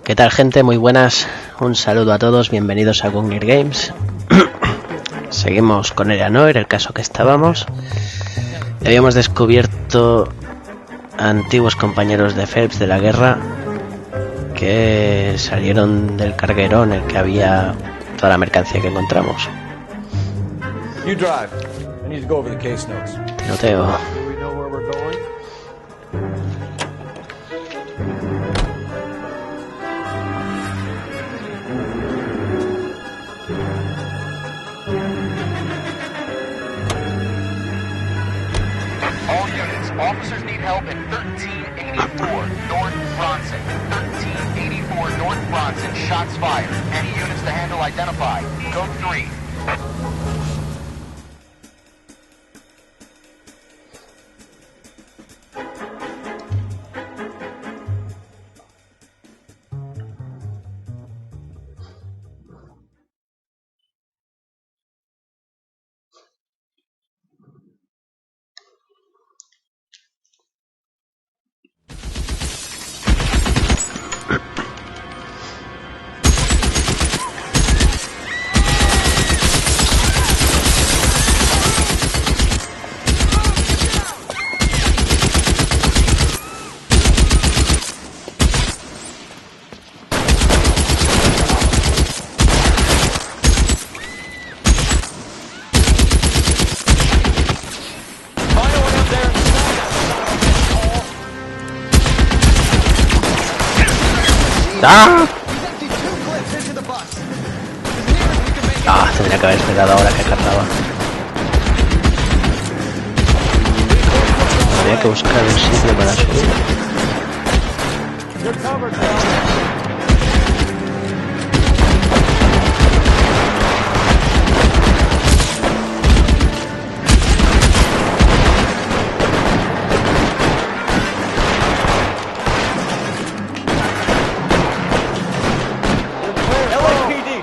¿Qué tal, gente? Muy buenas. Un saludo a todos, bienvenidos a GungnirGames. Seguimos con el Noire, el caso que estábamos. Habíamos descubierto a antiguos compañeros de Phelps de la guerra que salieron del carguero en el que había toda la mercancía que encontramos. You drive. I need to go over the case notes. Tiroteo. Do we know where we're going? All units, officers need help in 1384 North Bronson. 1384 North Bronson, shots fired. Any units to handle identify. Code 3. ¡Ah! Ah, tendría que haber esperado ahora que cargaba. Había que buscar un sitio para subir.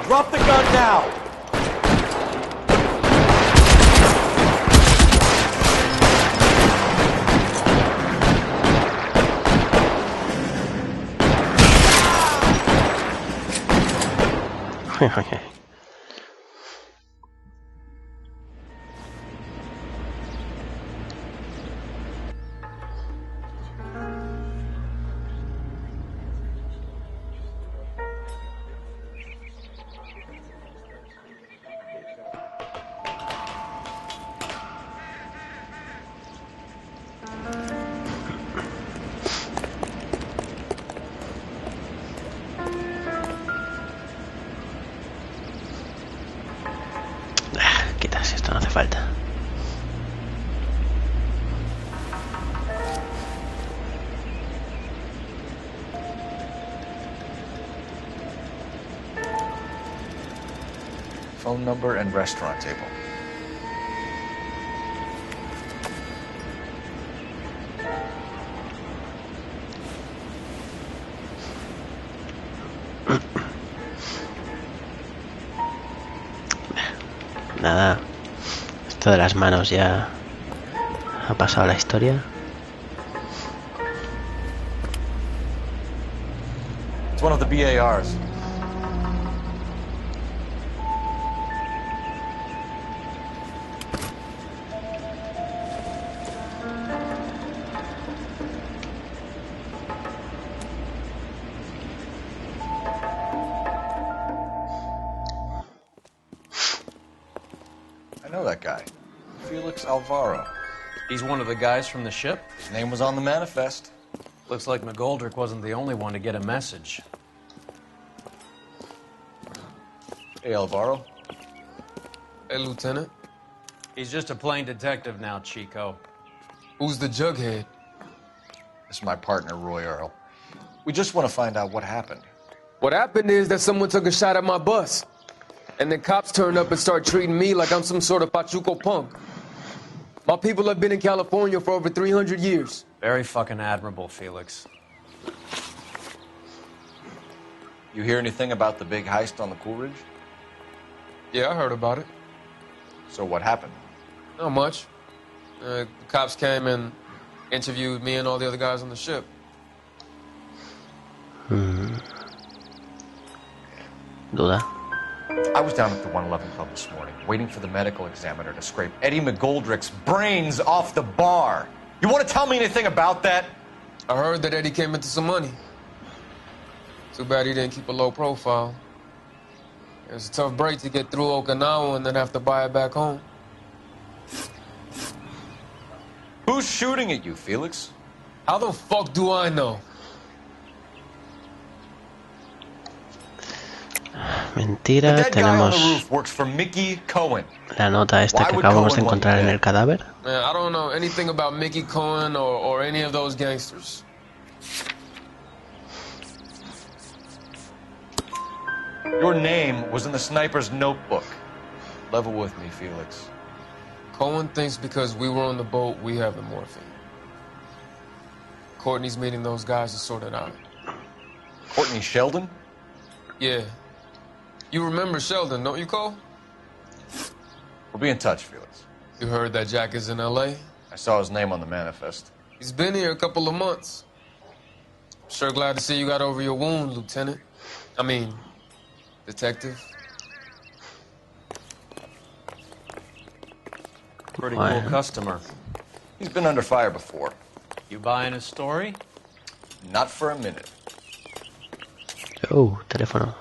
Drop the gun now! Quitas, esto no hace falta. Phone number and restaurant table. Nada, esto de las manos ya ha pasado a la historia. It's one of the BARs. I know that guy. Felix Alvaro. He's one of the guys from the ship? His name was on the manifest. Looks like McGoldrick wasn't the only one to get a message. Hey, Alvaro. Hey, Lieutenant. He's just a plain detective now, Chico. Who's the jughead? This is my partner, Roy Earl. We just want to find out what happened. What happened is that someone took a shot at my bus. And then cops turned up and started treating me like I'm some sort of Pachuco punk. My people have been in California for over 300 years. Very fucking admirable, Felix. You hear anything about the big heist on the Coolidge? Yeah, I heard about it. So what happened? Not much. The cops came and interviewed me and all the other guys on the ship. duda. I was down at the 111 Club this morning, waiting for the medical examiner to scrape Eddie McGoldrick's brains off the bar. You want to tell me anything about that? I heard that Eddie came into some money. Too bad he didn't keep a low profile. It was a tough break to get through Okinawa and then have to buy it back home. Who's shooting at you, Felix? How the fuck do I know? Mentira, That guy on the tenemos roof works for Mickey Cohen. la nota esta que acabamos de encontrar en el cadáver. Man, I don't know anything about Mickey Cohen or any of those gangsters. Your name was in the sniper's notebook. Level with me, Felix. Cohen thinks because we were on the boat, we have the morphine. Courtney's meeting those guys to sort it out. Courtney Sheldon? Yeah. You remember Sheldon, don't you, Cole? We'll be in touch, Felix. You heard that Jack is in L.A.? I saw his name on the manifest. He's been here a couple of months. Sure glad to see you got over your wound, Lieutenant. I mean, Detective. Pretty cool customer. He's been under fire before. You buying his story? Not for a minute. Oh, teléfono.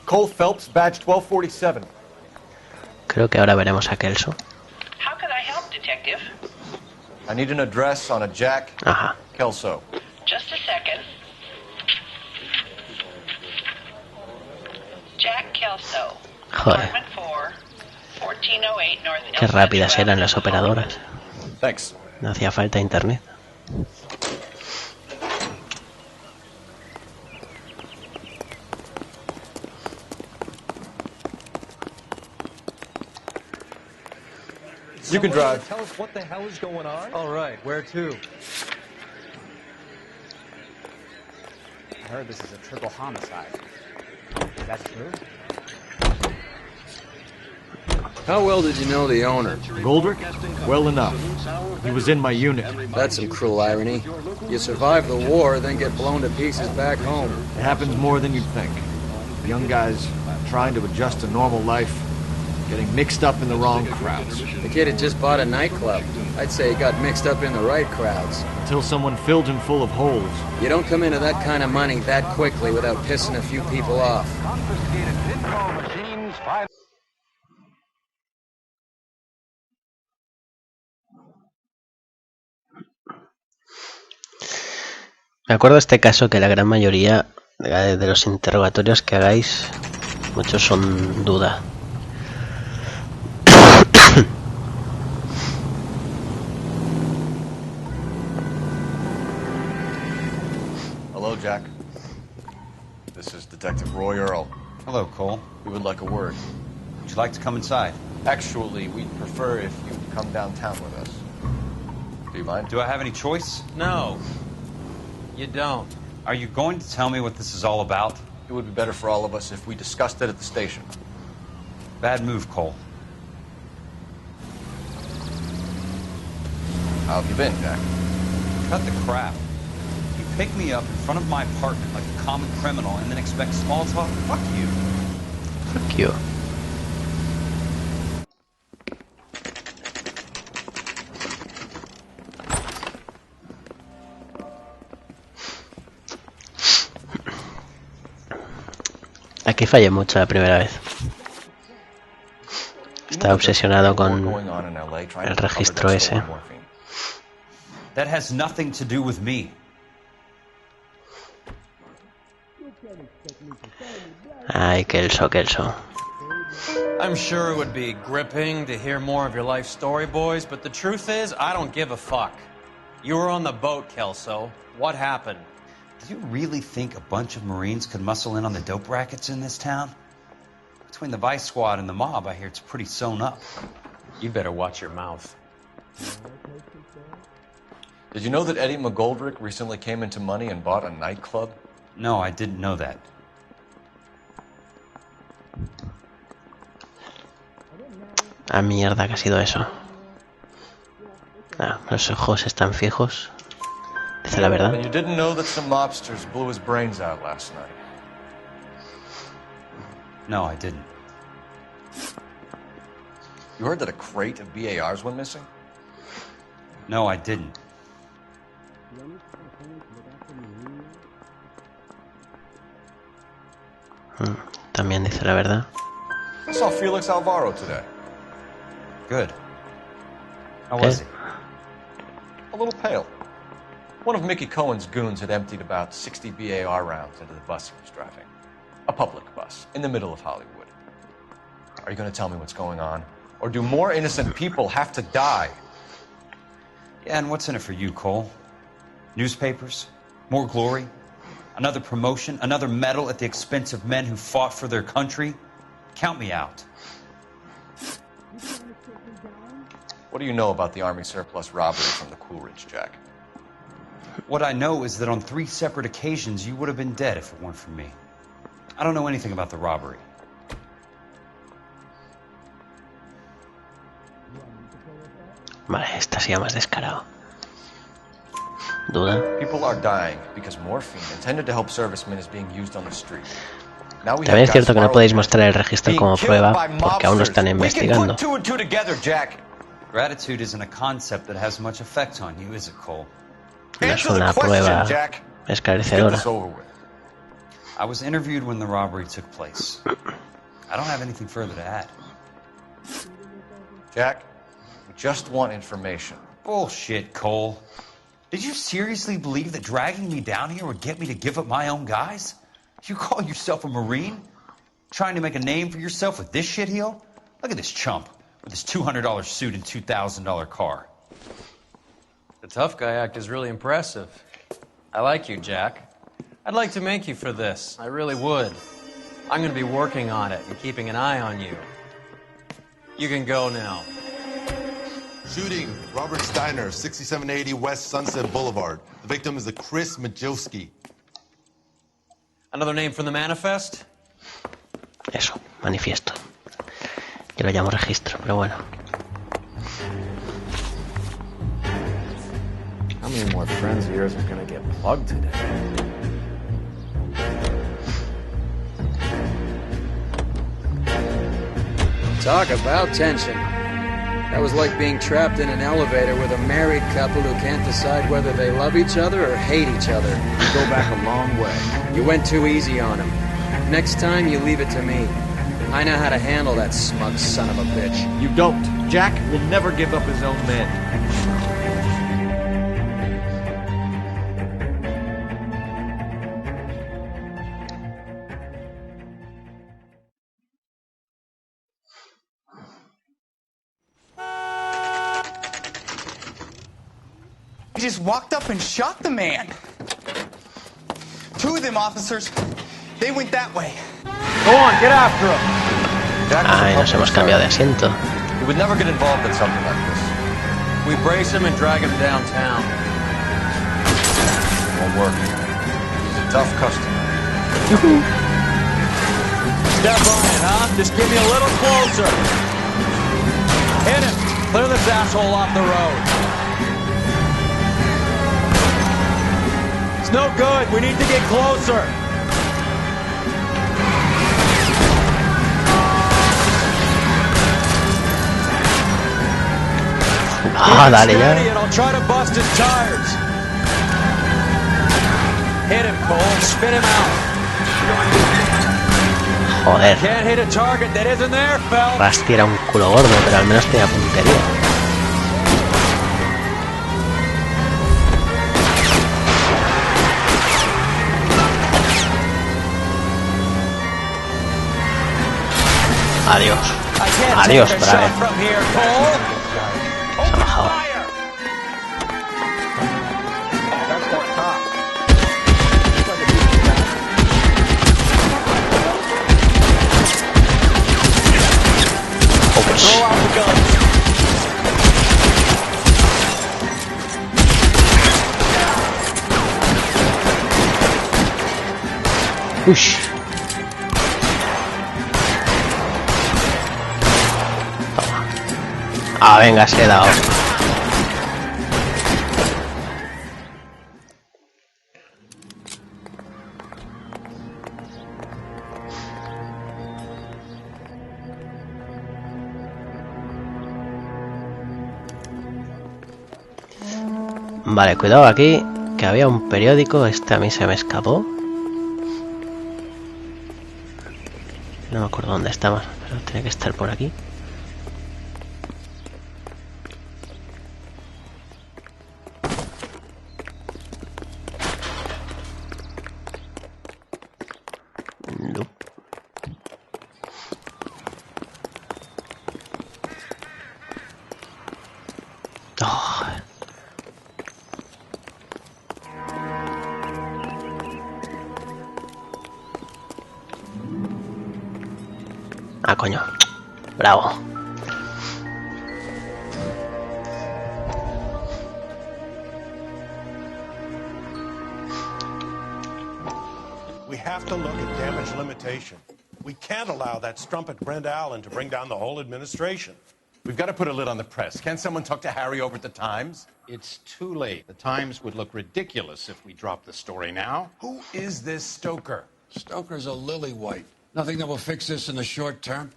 Cole Phelps, badge 1247. Creo que ahora veremos a Kelso. How can I help, Detective? I need an address on a Jack Ajá. Kelso. Just a second. Jack Kelso. Joder, Apartment 4, 1408 North qué rápidas eran las operadoras. Thanks. No hacía falta internet. You can drive. Tell us what the hell is going on? All right, where to? I heard this is a triple homicide. Is that true? How well did you know the owner? Goldrick? Well enough. He was in my unit. That's some cruel irony. You survive the war, then get blown to pieces back home. It happens more than you'd think. Young guys trying to adjust to normal life, getting mixed up in the wrong crowds. The kid had just bought a nightclub. I'd say he got mixed up in the right crowds. Until someone filled him full of holes. You don't come into that kind of money that quickly without pissing a few people off. Confiscated pinball machines, Me acuerdo de este caso que la gran mayoría de los interrogatorios que hagáis, muchos son duda. Hello, Jack. This is Detective Roy Earl. Hello, Cole. We would like a word. Would you like to come inside? Actually, we'd prefer if you come downtown with us. Do you mind? Do I have any choice? No. You don't. Are you going to tell me what this is all about? It would be better for all of us if we discussed it at the station. Bad move, Cole. How have you been, Jack? Cut the crap. You pick me up in front of my apartment like a common criminal and then expect small talk? Fuck you. Fuck you. Aquí fallé mucho la primera vez. Estaba obsesionado con el registro ese. That has nothing to do with me. Ay, Kelso, Kelso. I'm sure it would be gripping to hear more of your life story, boys, but the truth is, I don't give a fuck. You were on the boat, Kelso. What happened? Do you really think a bunch of Marines could muscle in on the dope rackets in this town? Between the Vice Squad and the mob, I hear it's pretty sewn up. You better watch your mouth. Did you know that Eddie McGoldrick recently came into money and bought a nightclub? No, I didn't know that. Ah, mierda, que ha sido eso. Ah, los ojos están fijos. Dice la verdad. And you didn't know that some mobsters blew his brains out last night. No, I didn't. You heard that a crate of BARs went missing? No, I didn't. También dice la verdad. I saw Felix Alvaro today. Good. How was he? A little pale. One of Mickey Cohen's goons had emptied about 60 BAR rounds into the bus he was driving. A public bus, in the middle of Hollywood. Are you going to tell me what's going on? Or do more innocent people have to die? Yeah, and what's in it for you, Cole? Newspapers? More glory? Another promotion? Another medal at the expense of men who fought for their country? Count me out. What do you know about the Army surplus robbery from the Coolidge, Jack? What I know is that on 3 separate occasions you would have been dead if it weren't for me. I don't know anything about the robbery. Vale, esta sí más descarado. ¿Duda? People are dying because morphine intended to help servicemen is being used on the street. También es cierto que no podéis mostrar el registro como prueba porque aún lo están investigando. Gratitude isn't a concept that has much effect on you, is it, Cole? No es una prueba esclarecedora. I was interviewed when the robbery took place. I don't have anything further to add. Jack, we just want information. Bullshit, Cole. Did you seriously believe that dragging me down here would get me to give up my own guys? You call yourself a Marine? Trying to make a name for yourself with this shitheel? Look at this chump with his $200 suit and $2,000 car. The tough guy act is really impressive. I like you, Jack. I'd like to make you for this. I really would. I'm going to be working on it and keeping an eye on you. You can go now. Shooting, Robert Steiner, 6780 West Sunset Boulevard. The victim is a Chris Majowski. Another name from the manifest? Eso, manifiesto. Yo lo llamo registro, pero bueno. How many more friends of yours are gonna get plugged today? Talk about tension. That was like being trapped in an elevator with a married couple who can't decide whether they love each other or hate each other. You go back a long way. You went too easy on him. Next time, you leave it to me. I know how to handle that smug son of a bitch. You don't. Jack will never give up his own men. He just walked up and shot the man. 2 of them officers, they went that way. Go on, get after him. Ay, nos hemos cambiado de asiento. He would never get involved in something like this. We brace him and drag him downtown. Won't work. He's a tough customer. Step on it, huh? Just give me a little closer. Hit him. Clear this asshole off the road. It's no good. We need to get closer. Ah, dale ya. And I'll try to bust his tires. Hit him, Cole. Spit him out. Joder. Can't hit a target that isn't there, Phelps. Rusty era un culo gordo, pero al menos tenía puntería. Adiós. Adiós, Brave. Se ha bajado. Ush. Toma. Ah, venga, se he dado. Vale, cuidado aquí, que había un periódico. Este a mí se me escapó. No me acuerdo dónde estaba, pero tiene que estar por aquí. No. Oh. Ah, coño. Bravo. We have to look at damage limitation. We can't allow that strumpet Brenda Allen to bring down the whole administration. We've got to put a lid on the press. Can't someone talk to Harry over at the Times? It's too late. The Times would look ridiculous if we dropped the story now. Who is this Stoker? Stoker's a lily-white. Nothing that will fix this in the short term.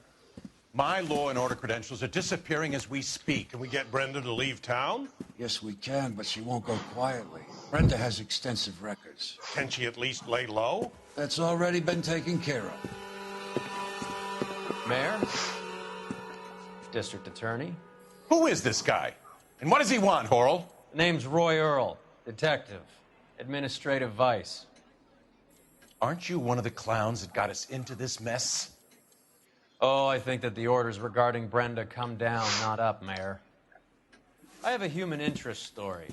My law and order credentials are disappearing as we speak. Can we get Brenda to leave town? Yes, we can, but she won't go quietly. Brenda has extensive records. Can she at least lay low? That's already been taken care of. Mayor? District Attorney? Who is this guy? And what does he want, Horrell? Name's Roy Earl, detective, administrative vice. Aren't you one of the clowns that got us into this mess? Oh, I think that the orders regarding Brenda come down, not up, Mayor. I have a human interest story.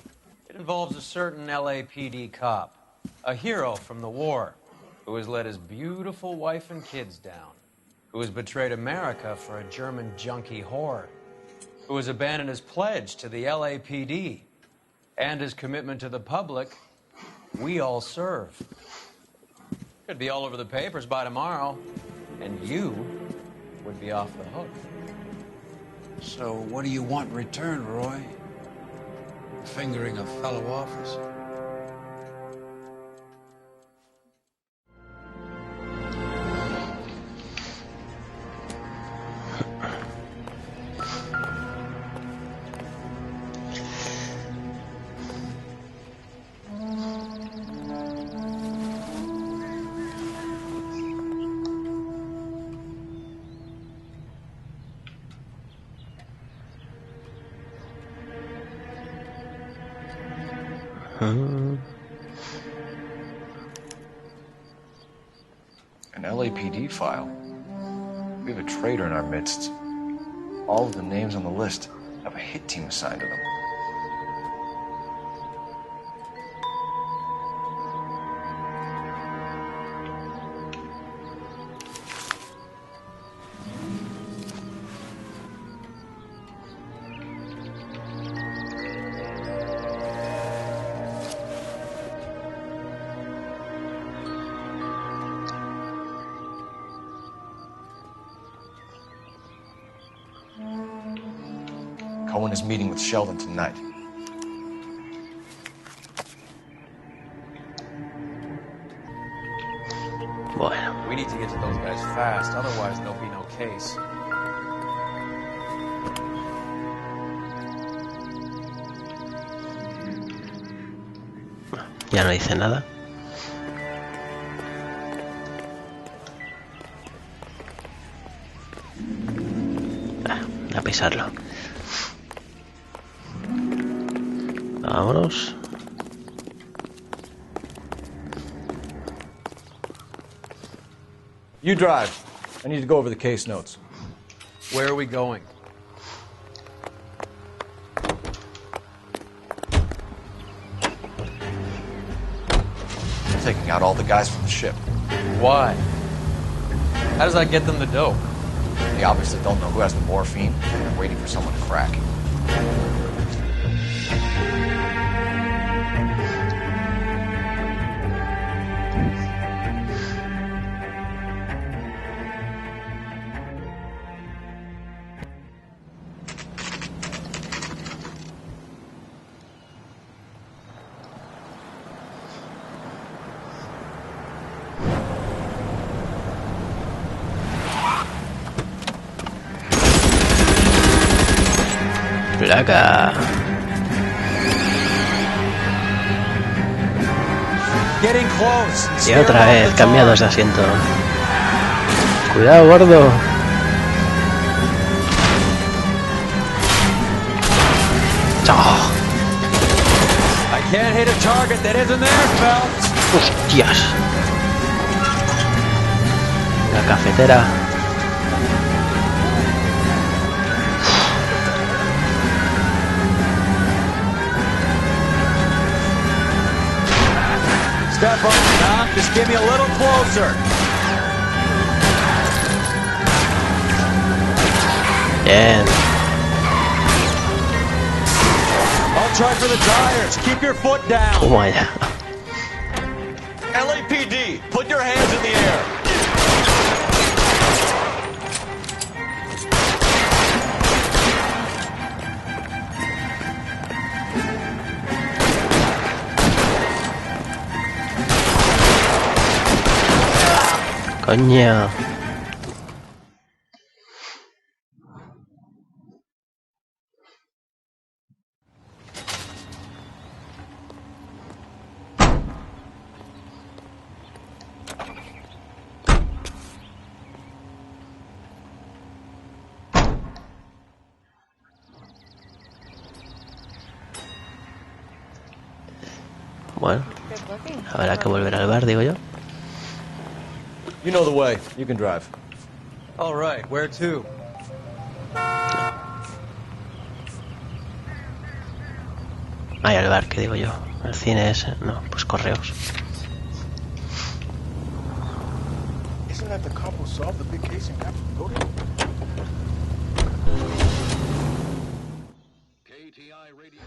It involves a certain LAPD cop, a hero from the war, who has let his beautiful wife and kids down, who has betrayed America for a German junkie whore, who has abandoned his pledge to the LAPD and his commitment to the public. We all serve. Could be all over the papers by tomorrow, and you would be off the hook. So what do you want in return, Roy? Fingering a fellow officer? An LAPD file. We have a traitor in our midst. All of the names on the list have a hit team assigned to them. Cohen is meeting with Sheldon tonight. Bueno. We need to get to those guys fast, otherwise there'll be no case. Ya no dice nada. A pisarlo. Vámonos. You drive. I need to go over the case notes. Where are we going? Taking out all the guys from the ship. Why? How does that get them the dope? They obviously don't know who has the morphine, and they're waiting for someone to crack. Placa. Y otra vez, cambiados de asiento. Cuidado, gordo. Oh. Hostias. La cafetera. Step up, Doc. Just get me a little closer. Bien. I'll try for the tires. Keep your foot down. Toma ya. LAPD, put your hands in the air. Coño. Bueno, habrá que volver al bar, digo yo. You know the way. You can drive. All right, where to? Ahí al bar, que digo yo. El cine ese. No, pues correos. Isn't that the cop who solved the big case in Captain Cody? KTI radio.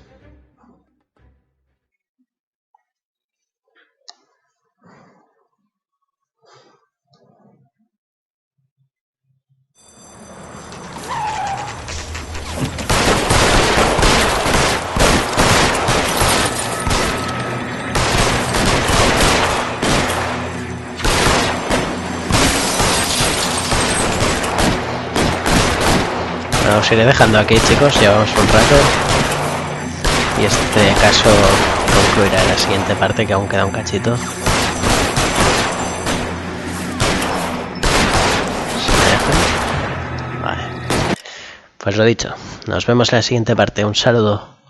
Os iré dejando aquí, chicos, llevamos un rato y este caso concluirá en la siguiente parte, que aún queda un cachito. Vale, pues lo dicho, nos vemos en la siguiente parte. Un saludo.